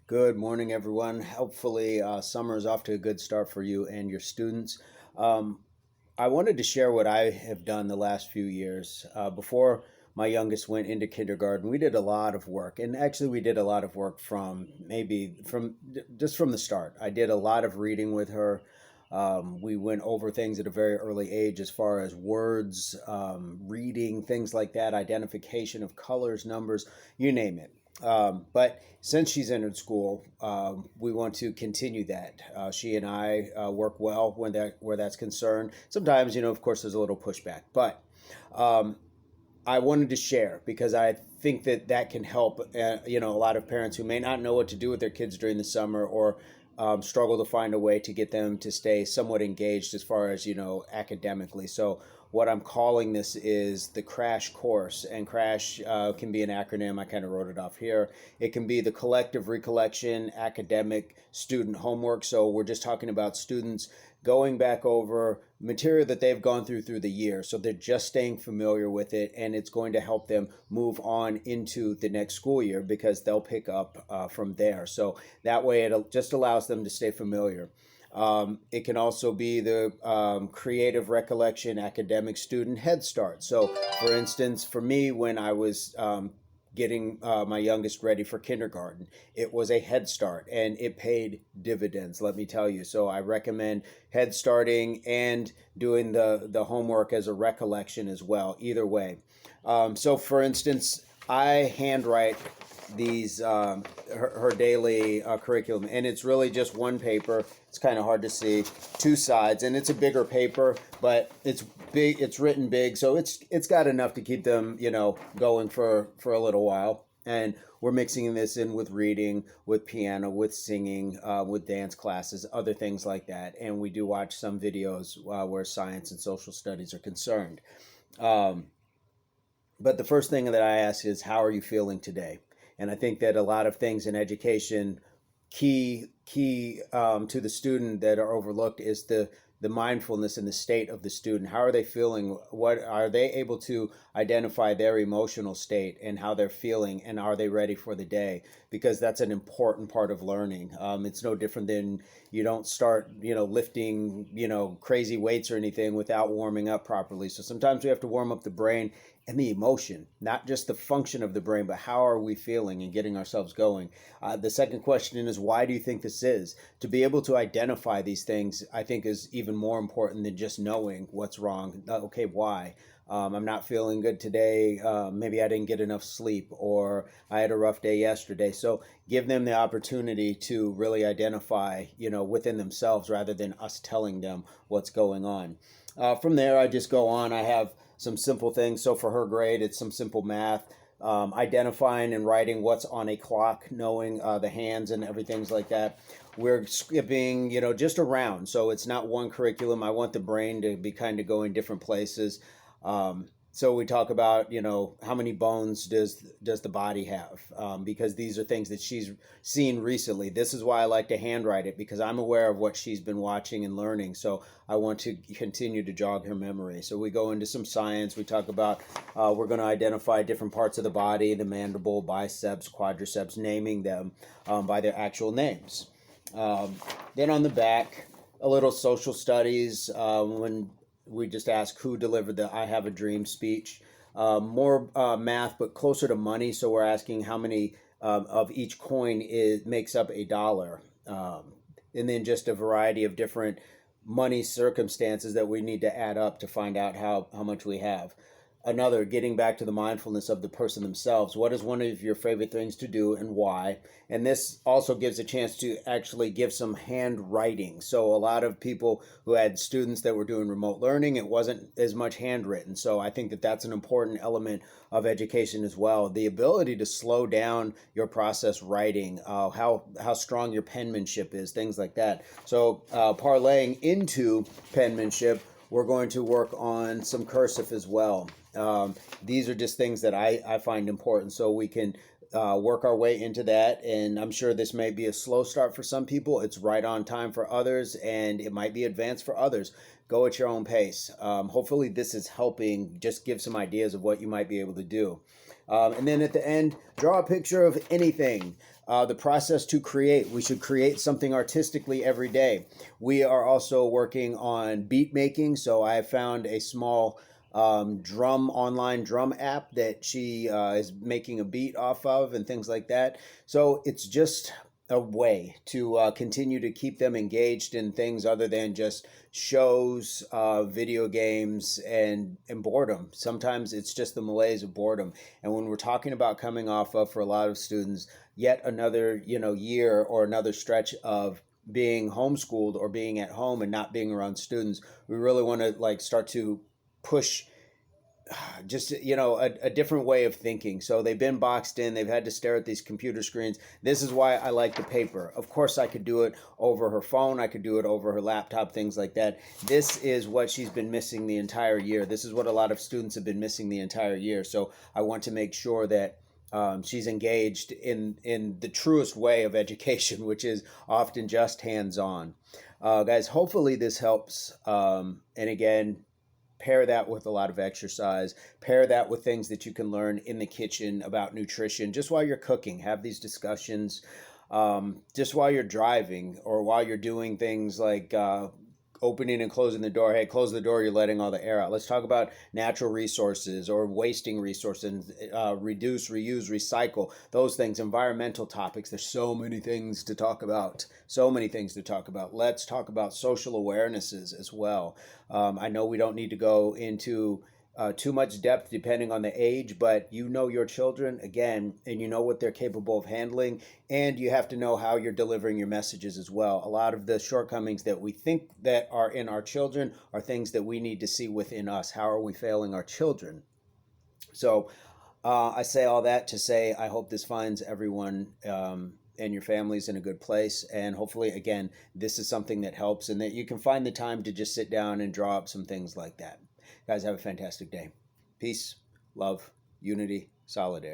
Good morning, everyone. Hopefully, summer is off to a good start for you and your students. Um, I wanted to share what I have done the last few years. Before my youngest went into kindergarten, we did a lot of work, and actually, we did a lot of work just from the start. I did a lot of reading with her. We went over things at a very early age as far as words, reading, things like that, identification of colors, numbers, you name it. But since she's entered school, we want to continue that. She and I work well where that's concerned. Sometimes, of course, there's a little pushback, but um, I wanted to share because I think that can help. A lot of parents who may not know what to do with their kids during the summer or struggle to find a way to get them to stay somewhat engaged as far as academically. So what I'm calling this is the crash course, and crash can be an acronym. I kind of wrote it off here. It can be the collective recollection academic student homework. So we're just talking about students going back over material that they've gone through the year. So they're just staying familiar with it, and it's going to help them move on into the next school year because they'll pick up from there. So that way, it just allows them to stay familiar. It can also be the creative recollection academic student head start. So, for instance, for me, when I was getting my youngest ready for kindergarten, it was a head start and it paid dividends, let me tell you. So I recommend head starting and doing the homework as a recollection as well, either way. So for instance, I handwrite these her daily curriculum, and it's really just one paper. It's kind of hard to see, two sides, and it's a bigger paper, but it's big. It's written big, so it's got enough to keep them going for a little while. And we're mixing this in with reading, with piano, with singing, with dance classes, other things like that. And we do watch some videos where science and social studies are concerned. Um, but the first thing that I ask is, how are you feeling today? And I think that a lot of things in education, key to the student that are overlooked is the mindfulness and the state of the student. How are they feeling? What are they able to identify their emotional state and how they're feeling, and are they ready for the day? Because that's an important part of learning. It's no different than you don't start lifting crazy weights or anything without warming up properly. So sometimes we have to warm up the brain and the emotion, not just the function of the brain, but how are we feeling and getting ourselves going. The second question is, why do you think this is? To be able to identify these things, I think, is even more important than just knowing what's wrong. Okay, why? I'm not feeling good today. Maybe I didn't get enough sleep, or I had a rough day yesterday. So give them the opportunity to really identify, within themselves rather than us telling them what's going on. From there, I just go on. I have some simple things. So for her grade, it's some simple math, identifying and writing what's on a clock, knowing the hands and everything's like that. We're skipping, just around. So it's not one curriculum. I want the brain to be kind of going different places. So we talk about, how many bones does the body have? Because these are things that she's seen recently. This is why I like to handwrite it, because I'm aware of what she's been watching and learning. So I want to continue to jog her memory. So we go into some science. We talk about we're going to identify different parts of the body: the mandible, biceps, quadriceps, naming them by their actual names. Um, then on the back, a little social studies. When we just ask who delivered the "I have a dream" speech. More math, but closer to money. So we're asking how many of each coin makes up a dollar, and then just a variety of different money circumstances that we need to add up to find out how much we have. Another, getting back to the mindfulness of the person themselves. What is one of your favorite things to do and why? And this also gives a chance to actually give some handwriting. So a lot of people who had students that were doing remote learning, it wasn't as much handwritten. So I think that that's an important element of education as well. The ability to slow down your process writing, how strong your penmanship is, things like that. So parlaying into penmanship, we're going to work on some cursive as well. These are just things that I find important, so we can work our way into that. And I'm sure this may be a slow start for some people. It's right on time for others, and it might be advanced for others. Go at your own pace. Hopefully this is helping just give some ideas of what you might be able to do. And then at the end, draw a picture of anything. The process to create. We should create something artistically every day. We are also working on beat making. So I have found a small drum online drum app that she is making a beat off of and things like that. So it's just a way to continue to keep them engaged in things other than just shows, video games, and boredom. Sometimes it's just the malaise of boredom. And when we're talking about coming off of, for a lot of students, yet another year or another stretch of being homeschooled or being at home and not being around students, we really want to like start to push just a different way of thinking. So they've been boxed in, they've had to stare at these computer screens. This is why I like the paper. Of course I could do it over her phone, I could do it over her laptop, things like that. This is what she's been missing the entire year. This is what a lot of students have been missing the entire year. So I want to make sure that she's engaged in the truest way of education, which is often just hands-on. Guys, hopefully this helps. And again, pair that with a lot of exercise, pair that with things that you can learn in the kitchen about nutrition just while you're cooking. Have these discussions just while you're driving or while you're doing things like opening and closing the door. Hey, close the door, you're letting all the air out. Let's talk about natural resources or wasting resources, reduce, reuse, recycle, those things, environmental topics. There's so many things to talk about. So many things to talk about. Let's talk about social awarenesses as well. I know we don't need to go into too much depth depending on the age, but you know your children again, and you know what they're capable of handling, and you have to know how you're delivering your messages as well. A lot of the shortcomings that we think that are in our children are things that we need to see within us. How are we failing our children? So I say all that to say I hope this finds everyone and your families in a good place. And hopefully, again, this is something that helps and that you can find the time to just sit down and draw up some things like that. Guys, have a fantastic day. Peace, love, unity, solidarity.